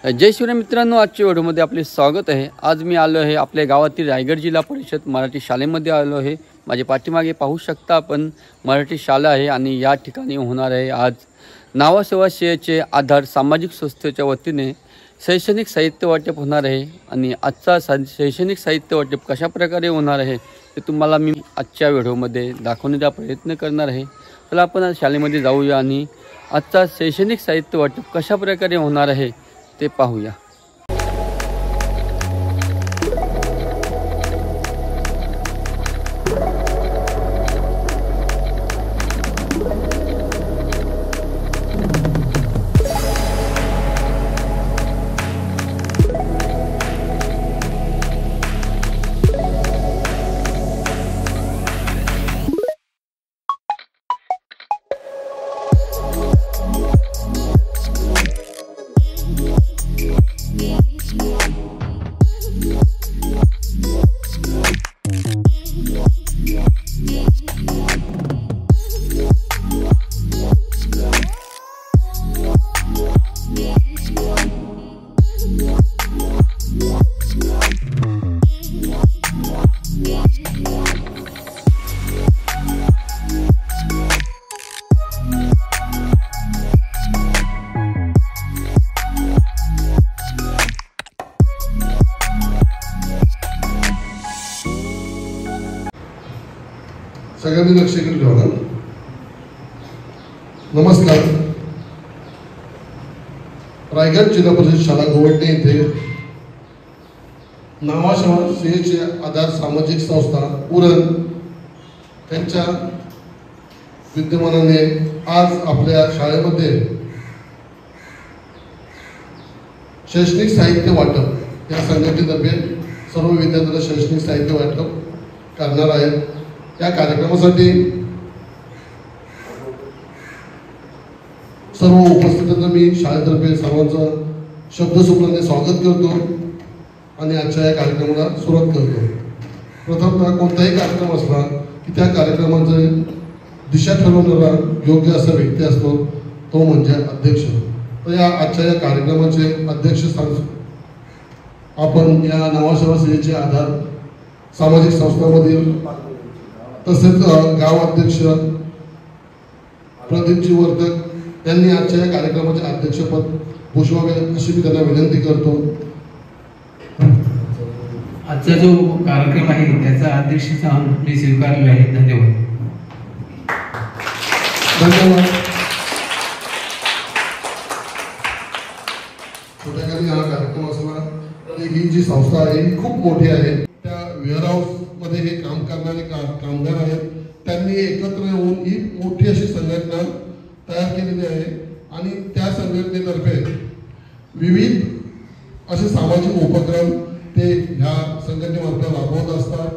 जय शिवराय मित्रांनो, आजच्या व्हिडिओमध्ये आपले स्वागत आहे। आज मी आलो आहे आपल्या गावातील रायगड जिल्हा परिषद मराठी शाळेमध्ये आलो आहे। माझ्या पाठीमागे पाहू शकता आपण मराठी शाळा आहे आणि या ठिकाणी होणार आहे आज नावासेवा सेवेचे आधार सामाजिक संस्थेच्या वतीने शैक्षणिक साहित्य वाटप होणार आहे। आणि आजचा शैक्षणिक साहित्य वाटप कशा प्रकारे होणार आहे ते तुम्हाला मी आजच्या व्हिडिओमध्ये दाखवण्याचा प्रयत्न करणार आहे। चला आपण आज शाळेमध्ये जाऊया आणि आजचा शैक्षणिक साहित्य वाटप कशा प्रकारे होणार आहे ते पाहूया। सगळ्यांनी लक्ष केलं ठेवा। नमस्कार। रायगड जिल्हा परिषद शाळा गोवडणे येथे नावासेवा सेवेचे आधार सामाजिक संस्था उरण त्यांच्या विद्यमानाने आज आपल्या शाळेमध्ये शैक्षणिक साहित्य वाटप या संघटनेतर्फे सर्व विद्यार्थ्यांना शैक्षणिक साहित्य वाटप करणार आहेत। या कार्यक्रमासाठी सर्व उपस्थितांना मी शाळेतर्फे सर्वांचं शब्दसुमनाने स्वागत करतो आणि आजच्या या कार्यक्रमाला सुरुवात करतो। प्रथमतः कोणताही कार्यक्रम असला की त्या कार्यक्रमाचे दिशा ठरवणारा योग्य असा व्यक्ती असतो तो म्हणजे अध्यक्ष। तर या आजच्या या कार्यक्रमाचे अध्यक्षस्थान आपण या नावासेवा सेवेचे आधार सामाजिक संस्थांमधील तसेच गाव अध्यक्ष प्रदीपजी वर्तक यांनी आजच्या या कार्यक्रमाचे अध्यक्षपद भूषवावे अशी मी त्यांना विनंती करतो। आजचा जो कार्यक्रम आहे त्याचा अध्यक्षस्थान मी स्वीकारले आहे। धन्यवाद। धन्यवाद। छोट्याखाली हा कार्यक्रम असला तरी ही जी संस्था आहे ही खूप मोठी आहे। त्या वेअरहाऊस मध्ये हे काम करणारे कामगार आहेत, त्यांनी एकत्र येऊन ही मोठी अशी संघटना तयार केलेली आहे आणि त्या संघटनेतर्फे विविध असे सामाजिक उपक्रम ते ह्या संघटनेमार्फत राबवत असतात।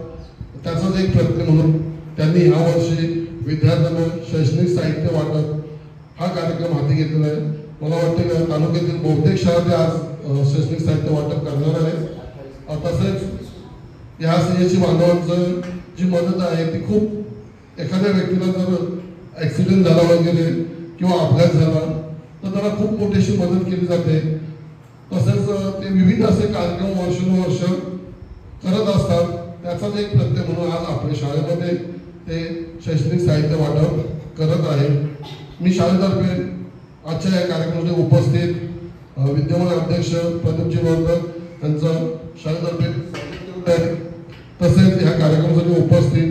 त्याचाच एक प्रयत्न म्हणून त्यांनी ह्या वर्षी विद्यार्थ्यांना शैक्षणिक साहित्य वाटप हा कार्यक्रम हाती घेतलेला आहे। मला वाटतं की तालुक्यातील बहुतेक शाळा ते आज शैक्षणिक साहित्य वाटप करणार आहेत। तसेच या सेवेची बांधवांचं जी मदत आहे ती खूप एखाद्या व्यक्तीला जर ॲक्सिडेंट झाला वगैरे किंवा अपघात झाला तर त्याला खूप मोठीशी मदत केली जाते। तसेच ते विविध असे कार्यक्रम वर्षानुवर्ष करत असतात। त्याचाच एक प्रत्यय म्हणून आज आपल्या शाळेमध्ये ते शैक्षणिक साहित्य वाटप करत आहे। मी शाळेतर्फे आजच्या या कार्यक्रमामध्ये उपस्थित विद्यमान अध्यक्ष प्रदीपजी वर्तक यांचा शाळेतर्फे स्वागत करत आहे। तसेच ह्या कार्यक्रमासाठी उपस्थित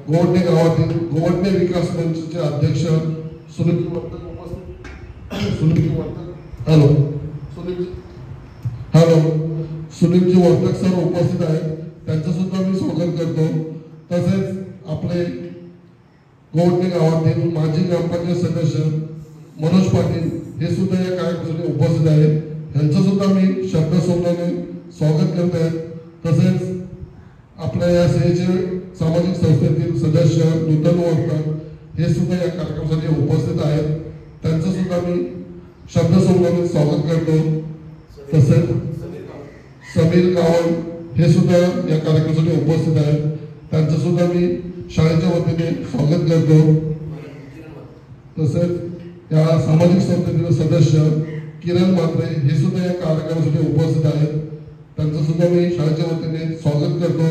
गोवडणे गावातील गोवडणे विकास मंचचे अध्यक्ष सुनील वर्तक सुनीलजी वर्तक सर उपस्थित आहेत, त्यांचं सुद्धा मी स्वागत करतो। तसेच आपले गोवडणे गावातील माजी ग्रामपंचायत सदस्य मनोज पाटील हे सुद्धा या कार्यक्रमासाठी उपस्थित आहेत, यांचं सुद्धा मी शब्दसोमनाने स्वागत करत आहे। तसेच आपल्या या सेवेचे सामाजिक संस्थेतील सदस्य नूतन वर्तक हे सुद्धा या कार्यक्रमासाठी उपस्थित आहेत, त्यांचं सुद्धा मी शब्दसोमनाने स्वागत करतो। तसेच समीर गावल हे सुद्धा या कार्यक्रमासाठी उपस्थित आहेत, त्यांचं सुद्धा मी शाळेच्या वतीने स्वागत करतो। तसेच या सामाजिक संस्थेतील सदस्य किरण म्हात्रे हे सुद्धा या कार्यक्रमासाठी उपस्थित आहेत. त्यांचं सुद्धा मी शाळेच्या वतीने स्वागत करतो.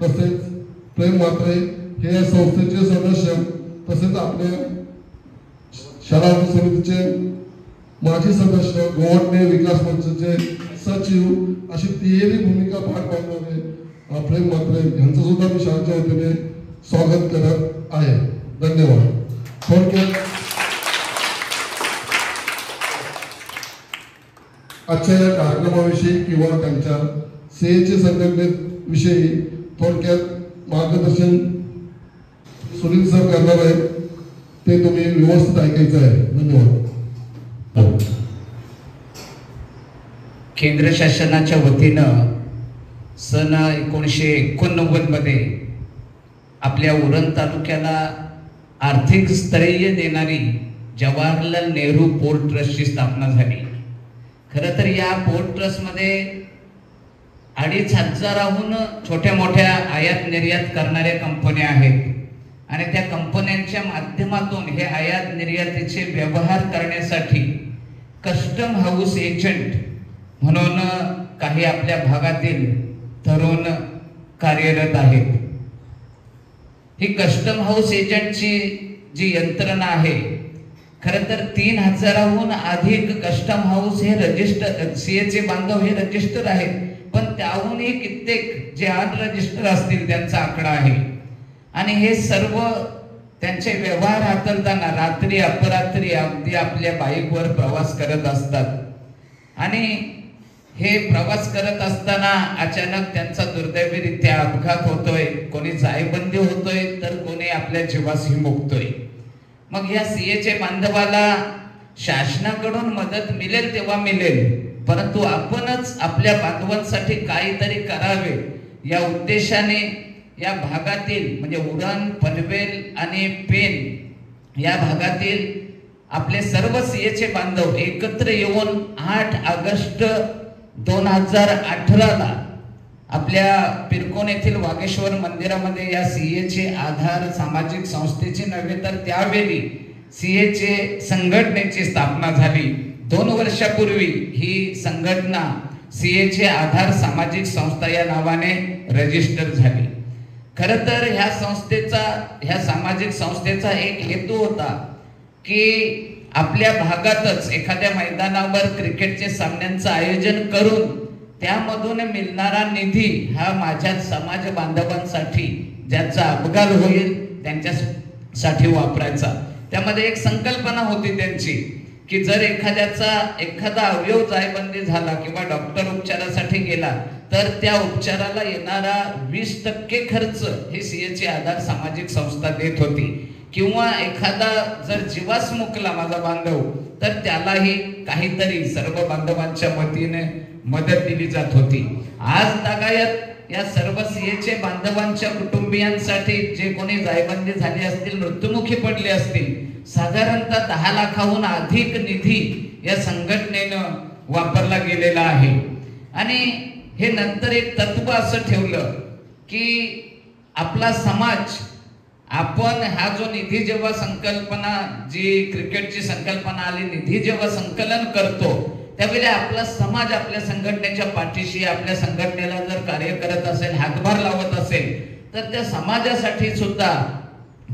तसेच प्रेम म्हात्रे हे या संस्थेचे सदस्य, तसेच आपल्या शाळा समितीचे माजी सदस्य, गोवटणे विकास मंचचे सचिव अशी तिहेरी भूमिका पार पाडणारे प्रेम म्हात्रे यांचं सुद्धा मी शाळेच्या वतीने स्वागत करत आहे. धन्यवाद. थोडक्यात आजच्या या कार्यक्रमाविषयी किंवा त्यांच्या सीएचे संघटनेविषयी थोडक्यात मार्गदर्शन सुनील सर करणार आहेत. ते तुम्ही व्यवस्थित ऐकायचं आहे. धन्यवाद. केंद्र शासनाच्या वतीनं सन 1989 मध्ये आपल्या उरण तालुक्याला आर्थिक स्थैर्य देणारी जवाहरलाल नेहरू पोर्ट ट्रस्टची स्थापना झाली. खरं तर या पोर्ट ट्रस्टमध्ये 2500हून छोट्या मोठ्या आयात निर्यात करणाऱ्या कंपन्या आहेत आणि त्या कंपन्यांच्या माध्यमातून हे आयात निर्यातीचे व्यवहार करण्यासाठी कस्टम हाऊस एजंट म्हणून काही आपल्या भागातील तरुण कार्यरत आहेत. ही कस्टम हाऊस एजंटची जी यंत्रणा आहे, खरं तर 3000हून अधिक कस्टम हाऊस हे रजिस्टर सीएचे बांधव हे रजिस्टर आहेत, पण त्याहूनही कित्येक जे अनरजिस्टर असतील त्यांचा आकडा आहे. आणि हे सर्व त्यांचे व्यवहार हाताळताना रात्री अपरात्री अगदी आपल्या बाईकवर प्रवास करत असतात. आणि हे प्रवास करत असताना अचानक त्यांचा दुर्दैवीरित्या अपघात होतोय, कोणी जायबंदी होतोय तर कोणी आपल्या जीवाशी मुकतोय. मग या सीएचे बांधवाला शासनाकडून मदत मिळेल तेव्हा मिळेल, परंतु आपणच आपल्या बांधवांसाठी काहीतरी करावे या उद्देशाने या भागातील म्हणजे उरण, पनवेल आणि पेन या भागातील आपले सर्व सीएचे बांधव एकत्र येऊन 8 ऑगस्ट 2018ला आपल्या पिरकोन येथील वागेश्वर मंदिरामध्ये या सीएचे आधार सामाजिक संस्थेची नव्हे तर त्यावेळी सीएचे संघटनेची स्थापना झाली. 2 वर्षापूर्वी ही संघटना सीएचे आधार सामाजिक संस्था या नावाने रजिस्टर झाली. खरं तर ह्या सामाजिक संस्थेचा एक हेतू होता की आपल्या भागातच एखाद्या मैदानावर क्रिकेटचे सामन्यांचं आयोजन करून त्यामधून मिळणारा निधी हा माझ्या समाज बांधवांसाठी ज्याचा अपघात होईल त्यांच्यासाठी वापरायचा. त्यामध्ये एक संकल्पना होती त्यांची की जर एखादा अवयव जायबंदी झाला किंवा डॉक्टर उपचारासाठी गेला तर त्या उपचाराला येणारा 20% खर्च हे सीएचे आधार सामाजिक संस्था देत होती. किंवा एखादा जर जीवास मुकला माझा बांधव तर त्यालाही काहीतरी सर्व बांधवांच्या वतीने मदत दिली जात होती. आज तागायत या सर्व सीएचे बांधवांच्या कुटुंबियांसाठी जे कोणी जायबंदी झाली असतील, मृत्युमुखी पडले असतील, साधारणतः 10 लाखाहून अधिक निधी या संघटनेनं वापरला गेलेला आहे. आणि हे नंतर एक तत्व असं ठेवलं की आपला समाज आपण हा जो निधी जेव्हा संकल्पना जी क्रिकेटची संकल्पना आली, निधी जेव्हा संकलन करतो त्यावेळी आपला समाज आपल्या संघटनेच्या पाठीशी, आपल्या संघटनेला जर कार्य करत असेल, हातभार लावत असेल तर त्या समाजासाठी सुद्धा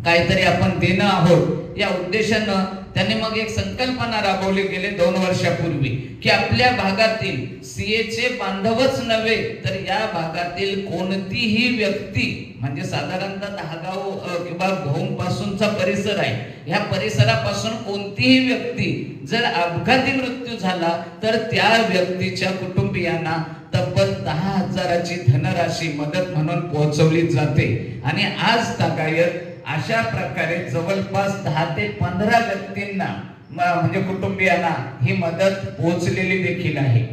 काहीतरी आपण देणं आहोत या उद्देशानं त्यांनी मग एक संकल्पना राबवली गेली 2 वर्षापूर्वी की आपल्या भागातील सीएचे बांधवच नव्हे तर या भागातील कोणतीही व्यक्ती म्हणजे साधारणतः 10 गाव किंवा भौम पासूनचा परिसर आहे, ह्या परिसरापासून कोणतीही व्यक्ती जर अपघाती मृत्यू झाला तर त्या व्यक्तीच्या कुटुंबियांना तब्बल 10,000ची धनराशी मदत म्हणून पोहोचवली जाते. आणि आज तागायत अशा प्रकारे जवळपास 10 ते 15 व्यक्तींना म्हणजे कुटुंबियांना ही मदत पोहोचलेली देखील आहे.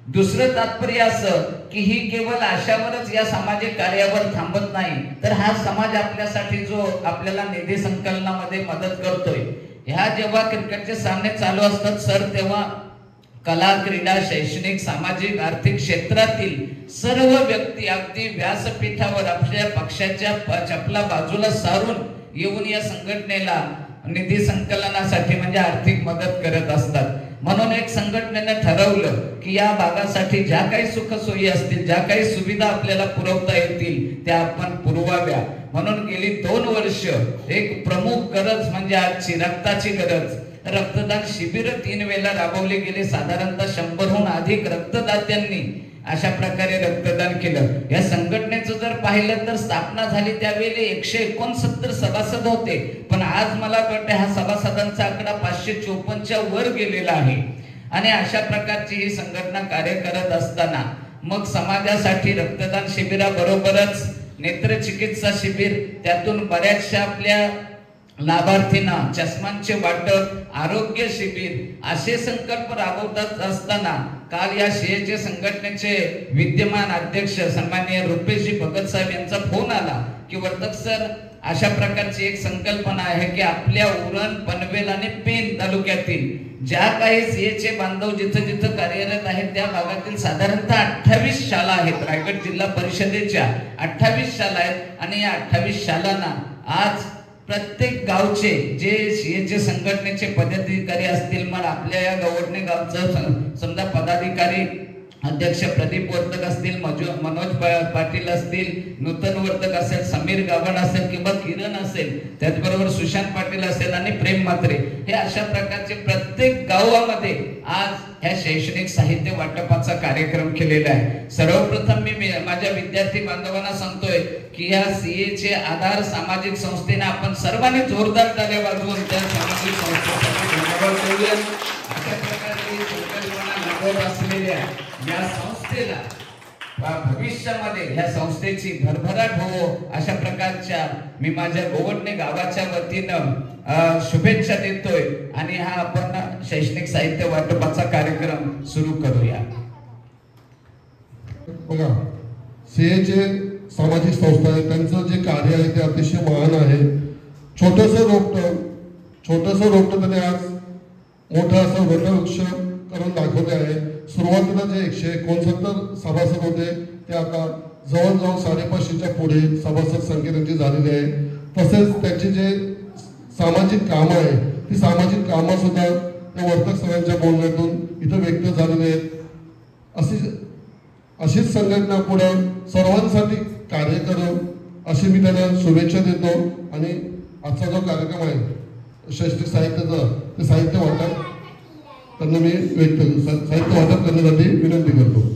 दुसरं तात्पर्य असं की ही केवळ आशावरच या सामाजिक कार्यावर थांबत नाही, तर हा समाज आपल्यासाठी जो आपल्याला निधी संकलनामध्ये मदत करतोय, ह्या जेव्हा क्रिकेटचे सामने चालू असतात सर तेव्हा कला, क्रीडा, शैक्षणिक, सामाजिक, आर्थिक क्षेत्रातील सर्व व्यक्ती अगदी व्यासपीठावर आपल्या पक्षाच्या चपला बाजूला सारून येऊन या संघटनेला निधी संकलनासाठी म्हणजे आर्थिक मदत करत असतात. म्हणून एक संघटनेने ठरवलं की या भागासाठी ज्या काही सुखसोयी असतील, ज्या काही सुविधा आपल्याला पुरवता येतील त्या आपण पुरवाव्या. म्हणून गेली 2 वर्ष एक प्रमुख गरज म्हणजे आजची रक्ताची गरज. रक्तदान शिबिर 3 वेळेला राबवले गेले. साधारणतः 100हून अधिक रक्तदात्यांनी अशा प्रकारे रक्तदान केलं. या संघटनेचं जर पाहिलं तर स्थापना झाली त्यावेळी 169 सभासद होते, पण आज मला वाटतं हा सभासदांचा आकडा 554च्या वर गेलेला आहे. आणि अशा प्रकारची ही संघटना कार्य करत असताना मग समाजासाठी रक्तदान शिबिराबरोबरच नेत्रचिकित्सा शिबिर, त्यातून बऱ्याचशा आपल्या लाभार्थींना चष्मांचे वाटप, आरोग्य शिबिर असे संकल्प राबवत असताना काल या सीएचे संघटनेचे विद्यमान अध्यक्ष सन्माननीय रुपेशजी भगत साहेब यांचा फोन आला की वर्तक सर, अशा प्रकारची एक संकल्पना आहे की आपल्या उरण, पनवेल आणि पेन तालुक्यातील ज्या काही सीएचे बांधव जिथं जिथं कार्यरत आहेत त्या भागातील साधारणतः 28 शाळा आहेत. रायगड जिल्हा परिषदेच्या 28 शाळा आहेत. आणि या 28 शाळांना आज प्रत्येक गावचे जे सीएचे संघटनेचे पदाधिकारी असतील, मग आपल्या या गवडणे गावचं समजा पदाधिकारी अध्यक्ष प्रदीप वर्तक असतील, मनोज पाटील असतील, नूतन वर्तक असेल, समीर गावण असेल किंवा किरण असेल, त्याचबरोबर सुशांत पाटील असेल आणि प्रेम म्हात्रे, हे अशा प्रकारचे प्रत्येक गावामध्ये आज ह्या शैक्षणिक साहित्य वाटपाचा कार्यक्रम केलेला आहे. सर्वप्रथम मी माझ्या विद्यार्थी बांधवांना सांगतोय की या सीएचे आधार सामाजिक संस्थेने आपण सर्वांनी जोरदार ताल्या वाजवून त्या सामाजिक संस्थेसाठी धन्यवाद देऊया. अशा प्रकारची संकल्पना राबवत असलेल्या या संस्थेला भविष्यामध्ये ह्या संस्थेची भरभराट हो अशा प्रकारच्या मी माझ्या गोवडणे गावाच्या वतीनं शुभेच्छा देतोय. आणि हा आपण शैक्षणिक साहित्य वाटपाचा कार्यक्रम सुरू करूया. बघा, सीएचे सामाजिक संस्था आहे, त्यांचं जे कार्य आहे ते अतिशय महान आहे. छोटंसं रोपटं त्याने आज मोठं असं वटवृक्ष करून दाखवले आहे. सुरुवातीला जे 169 सभासद होते ते आता जवळजवळ 550च्या पुढे सभासद संख्या त्यांची झालेली आहे. तसेच त्यांची जे सामाजिक कामं आहे ती सामाजिक कामं सुद्धा त्या वर्तक सगळ्यांच्या बोलण्यातून इथं व्यक्त झालेली आहेत. अशीच संघटना पुढे सर्वांसाठी कार्य करू अशी मी त्यांना शुभेच्छा देतो. आणि आजचा जो कार्यक्रम आहे शैक्षणिक साहित्याचा, ते साहित्य वाटप त्यांना मी साहित्य वाटप करण्यासाठी विनंती करतो.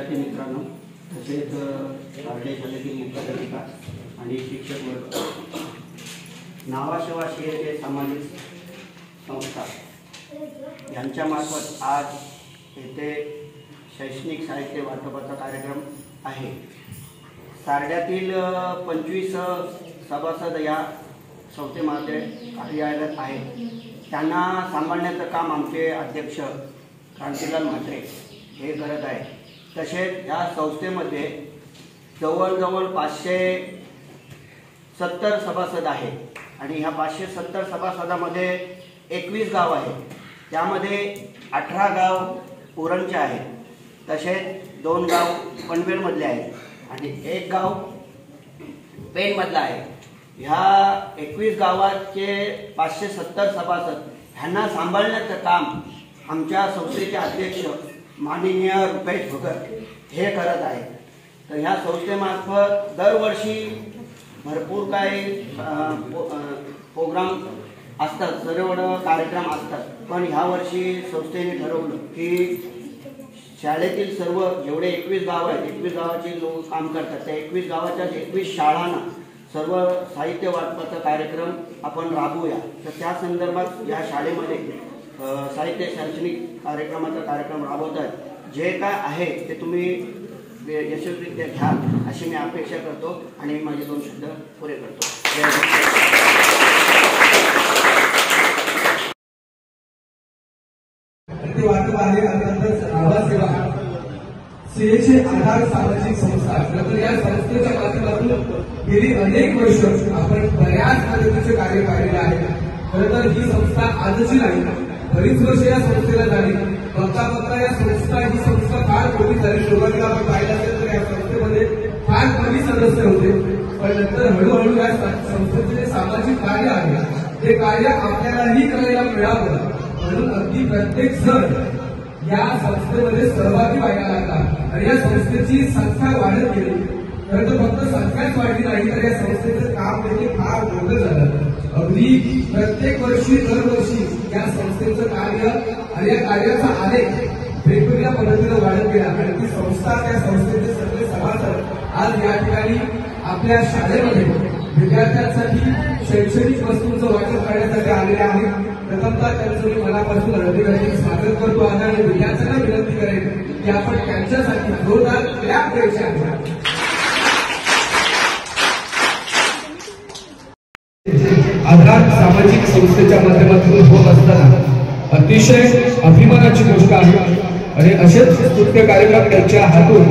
विद्यार्थी मित्रांनो, तसेच शालेय शाळेतील मुख्याध्यापिका आणि शिक्षक वर्ग, नावाशेवा सीएचे सामाजिक संस्था यांच्यामार्फत आज येथे शैक्षणिक साहित्य वाटपाचा कार्यक्रम आहे। सारड्यातील 25 सभासद या संस्थेमध्ये कार्यरत आहेत। त्यांना सांभाळण्याचं काम आमचे अध्यक्ष क्रांतीलाल म्हात्रे हे करत आहे। तसेच या संस्थेमध्ये जवळजवळ 570 सभासद आहेत आणि ह्या 570 सभासदामध्ये 21 गाव आहेत। त्यामध्ये 18 गाव उरणचे आहेत, तसेच 2 गाव पनवेलमधले आहेत आणि 1 गाव पेणमधला आहे। ह्या 21 गावाचे 570 सभासद ह्यांना सांभाळण्याचं काम आमच्या संस्थेचे अध्यक्ष माननीय रुपेश भगत हे करत आहेत। तर ह्या संस्थेमार्फत दरवर्षी भरपूर काही प्रोग्राम असतात, सर्व कार्यक्रम असतात, पण ह्या वर्षी संस्थेने ठरवलं की शाळेतील सर्व जेवढे 21 गाव आहेत, 21 गावाचे लोक काम करतात, त्या 21 गावाच्या 21 शाळांना सर्व साहित्य वाटपाचा कार्यक्रम आपण राबवूया। तर त्या संदर्भात या शाळेमध्ये साहित्य शैक्षणिक कार्यक्रमाचा कार्यक्रम राबवतात। जे काय आहे ते तुम्ही यशस्वीरित्या घ्या अशी मी अपेक्षा करतो आणि माझे 2 शब्द पुरे करतो। वाटप आहे अर्थातच आवाज सेवा सीएचे आधार सामाजिक संस्था। तर या संस्थेच्या माध्यमातून गेली अनेक वर्ष आपण बऱ्याच पद्धतीचे कार्य पाहिलेले आहे। खरं तर ही संस्था आजची नाही, बरीच वर्ष या संस्थेला झाली। बघता बघता ही संस्था फार मोठी झाली। सुरुवातीला आपण पाहिलं असेल तर या संस्थेमध्ये फार कमी सदस्य होते, पण नंतर हळूहळू या संस्थेचे जे सामाजिक कार्य आहे ते कार्य आपल्यालाही करायला मिळावं म्हणून अगदी प्रत्येक जण या संस्थेमध्ये सहभागी व्हायला लागला आणि या संस्थेची संख्या वाढत गेली। खरं तर फक्त संख्याच वाढली नाही तर या संस्थेचं काम देखील फार मोठं झालं। अगदी प्रत्येक वर्षी दरवर्षी या संस्थेचं कार्य आणि या कार्याचा आलेख वेगवेगळ्या पद्धतीने वाढत गेला आणि ती संस्था, त्या संस्थेचे सगळे सभासद आज या ठिकाणी आपल्या शाळेमध्ये विद्यार्थ्यांसाठी शैक्षणिक वस्तूंचं वाटप करण्यासाठी आलेले आहेत। प्रथमतः त्यांचं मी मनापासून हृदयाचे स्वागत करतो आणि विद्यार्थ्यांना विनंती करेन की आपण त्यांच्यासाठी जोरदार क्लॅप द्यायचे आहे। आधार सामाजिक संस्थेच्या माध्यमातून होत असताना अतिशय अभिमानाची गोष्ट आहे आणि असेच स्तुत्य कार्यक्रम त्यांच्या हातून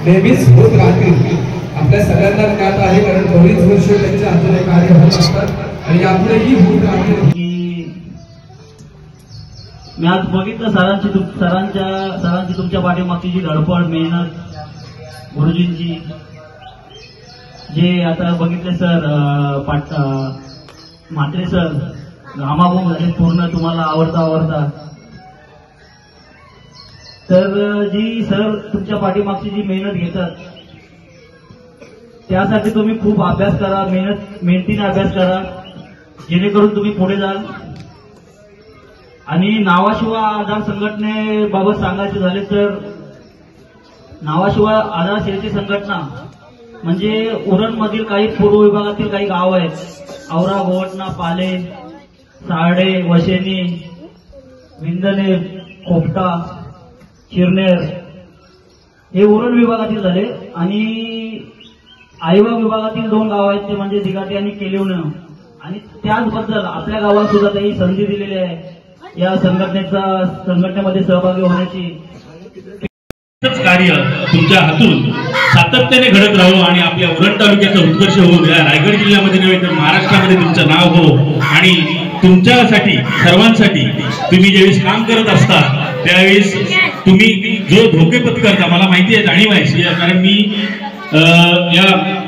नेहमीच होत राहतील आपल्या सगळ्यांना ज्ञात आहे, कारण बरीच वर्ष त्यांच्या हातून कार्य होत असतात आणि यापुढेही होत राहतील। मी आज बघितलं सरांची तुमच्या पाठीमागची जी धडपड, मेहनत, गुरुजींची जे आता बघितले सर म्हात्रे सर घामाघूम झाले पूर्ण तुम्हाला आवडता। तर जी सर तुमच्या पाठीमागची जी मेहनत घेतात त्यासाठी तुम्ही खूप अभ्यास करा, मेहनतीने अभ्यास करा, जेणेकरून तुम्ही पुढे जाल। आणि नावाशिवा आधार संघटनेबाबत सांगायचे झाले तर नावाशिवा आधार सेवेची संघटना म्हणजे उरणमधील काही पूर्व विभागातील काही गाव आहेत, औरा, गोवटणा, पाले, सारडे, वशेनी, विंदनेर, खोपटा, चिरनेर हे उरण विभागातील झाले आणि आईवा विभागातील 2 गाव आहेत ते म्हणजे दिघाटी आणि केलिवण। आणि त्याचबद्दल आपल्या गावाला सुद्धा त्यांनी संधी दिलेली आहे या संघटनेमध्ये सहभागी होण्याची। कार्य तुमच्या हातून सातत्याने घडत राहू आणि आपल्या उरण तालुक्याचा उत्कर्ष होऊ, या रायगड जिल्ह्यामध्ये नव्हे तर महाराष्ट्रामध्ये तुमचं नाव हो। आणि तुमच्यासाठी सर्वांसाठी तुम्ही ज्यावेळेस काम करत असता त्यावेळेस तुम्ही जो धोके पत्करता मला माहिती आहे, जाणीव आहे, कारण मी या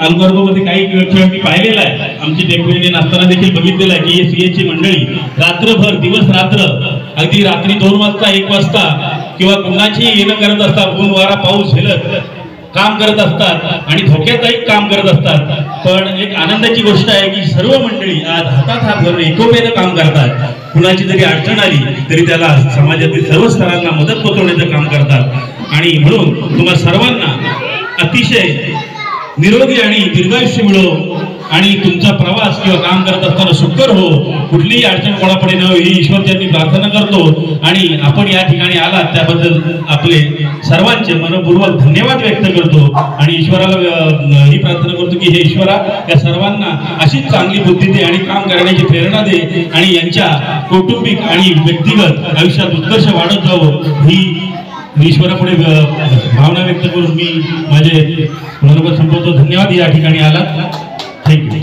अल्गोर्गोमध्ये काही खेळ मी पाहिलेला आहे। आमची डेप्युटी नसताना देखील बघितलेलं आहे की सीएची मंडळी रात्रभर दिवस रात्र अगदी रात्री 2 वाजता 1 वाजता किंवा कुणाची येणं करत असतात, ऊन वारा पाऊस झेलत काम करत असतात आणि धोक्यातही काम करत असतात। पण एक आनंदाची गोष्ट आहे की सर्व मंडळी आज हातात हात घालून एकोप्याने काम करतात। कुणाची जरी अडचण आली तरी त्याला समाजातील सर्व स्तरांना मदत पोहोचवण्याचं काम करतात। आणि म्हणून तुम्हा सर्वांना अतिशय निरोगी आणि दीर्घायुष्य मिळो आणि तुमचा प्रवास किंवा काम करत असताना सुकर हो, कुठलीही अडचण कोणापुढे न ही ईश्वरचरणी प्रार्थना करतो। आणि आपण या ठिकाणी आलात त्याबद्दल आपले सर्वांचे मनपूर्वक धन्यवाद व्यक्त करतो आणि ईश्वराला ही प्रार्थना करतो की हे ईश्वरा या सर्वांना अशीच चांगली बुद्धी दे आणि काम करण्याची प्रेरणा दे आणि यांच्या कौटुंबिक आणि व्यक्तिगत आयुष्यात उत्कर्ष वाढत जावं ही ईश्वरापुढे भावना व्यक्त करून मी माझे मनोगत संपवतो। धन्यवाद या ठिकाणी आलात, थँक्यू।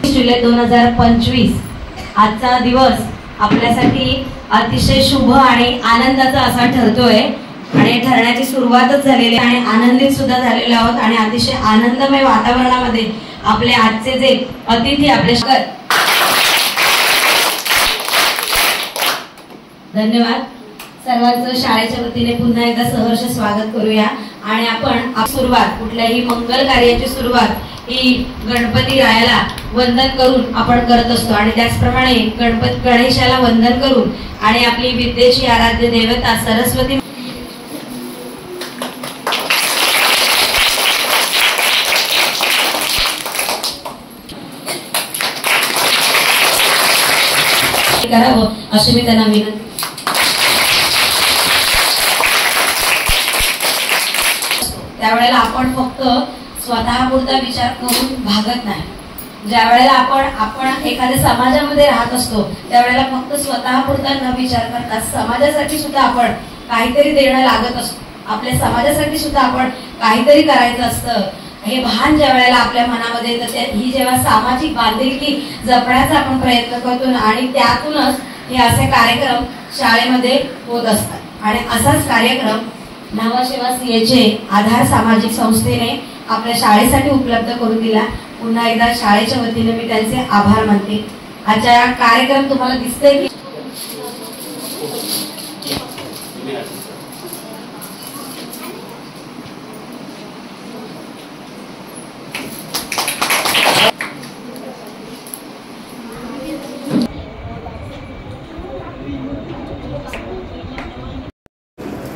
जुलै 2025 आजचा दिवस आपल्यासाठी अतिशय शुभ आणि आनंदाचा असा ठरतोय आणि ठरण्याची सुरुवातच झालेली आणि आनंदित सुद्धा झालेलो आहोत आणि अतिशय आनंदमय वातावरणामध्ये आपले आजचे जे अतिथी आपल्या धन्यवाद सर्वांचं शाळेच्या वतीने पुन्हा एकदा सहर्ष स्वागत करूया आणि आपण सुरुवात कुठल्याही मंगल कार्याची सुरुवात ही गणपती रायाला वंदन करून आपण करत असतो आणि त्याचप्रमाणे गणेशाला वंदन करून आणि आपली विद्येची आराध्य देवता सरस्वती करावं अशी मी त्यांना विनंती। त्यावेळेला आपण फक्त स्वतःपुरता विचार करून भागत नाही। ज्या वेळेला आपण एखाद्या समाजामध्ये राहत असतो त्यावेळेला फक्त स्वतःपुरता न विचार करता समाजासाठी सुद्धा आपण काहीतरी देणं लागत असतो, आपल्या समाजासाठी सुद्धा आपण काहीतरी करायचं असतं हे भान ज्या वेळेला आपल्या मनामध्ये येतं ही जेव्हा सामाजिक बांधिलकी जपण्याचा आपण प्रयत्न करतो आणि त्यातूनच हे असे कार्यक्रम शाळेमध्ये होत असतात आणि असाच कार्यक्रम नावाशेवा सीएचे आधार सामाजिक संस्थेने आपल्या शाळेसाठी उपलब्ध करून दिला। पुन्हा एकदा शाळेच्या वतीने मी त्यांचे आभार मानते। आजचा कार्यक्रम तुम्हाला दिसतोय की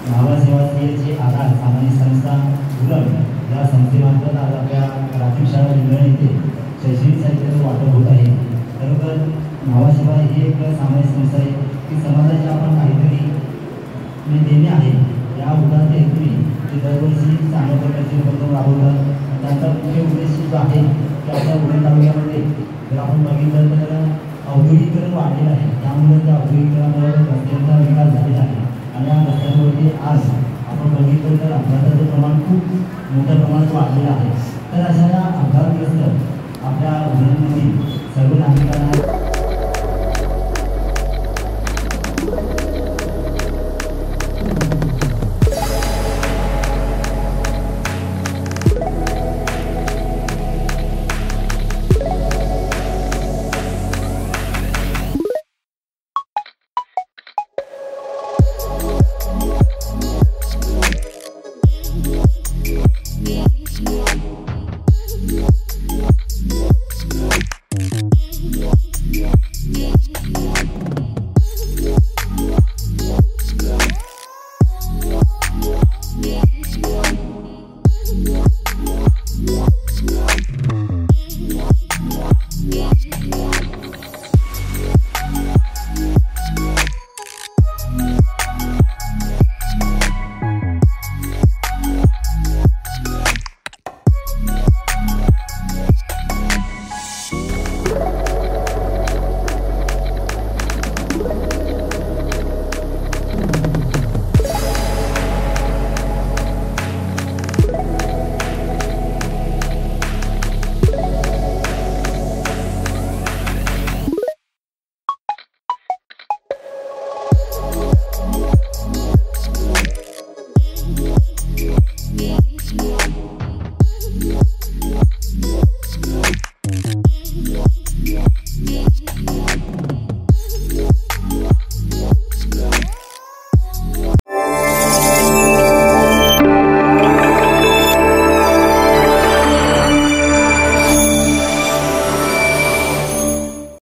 नावासेवा सीएचे आधार सामाजिक संस्था उरण या संस्थेमार्फत आज आपल्या प्राथमिक शाळा जिल्हा येथे शैक्षणिक साहित्याचं वाटप होत आहे। खरोखर नावासेवा ही एक सामाजिक संस्था आहे की समाजाच्या आपण काहीतरी देणे आहे या उदाहरण हेतूने ते दरवर्षी चांगल्या प्रकारचे उपक्रम राबवतात। त्यांचा मुख्य उद्देश जो आहे की आपल्या उरण तालुक्यामध्ये जर आपण बघितलं तर औद्योगिकरण वाढलेलं आहे, त्यामुळे त्या औद्योगिकरणामुळे रस्त्यांचा विकास झालेला आहे आणि या रस्त्यांवरती आज आपण बघितलं तर अपघाताचं प्रमाण खूप मोठ्या प्रमाणात वाढलेलं आहे। तर अशा या अपघातग्रस्त आपल्या उरणमधील सर्व नागरिकांना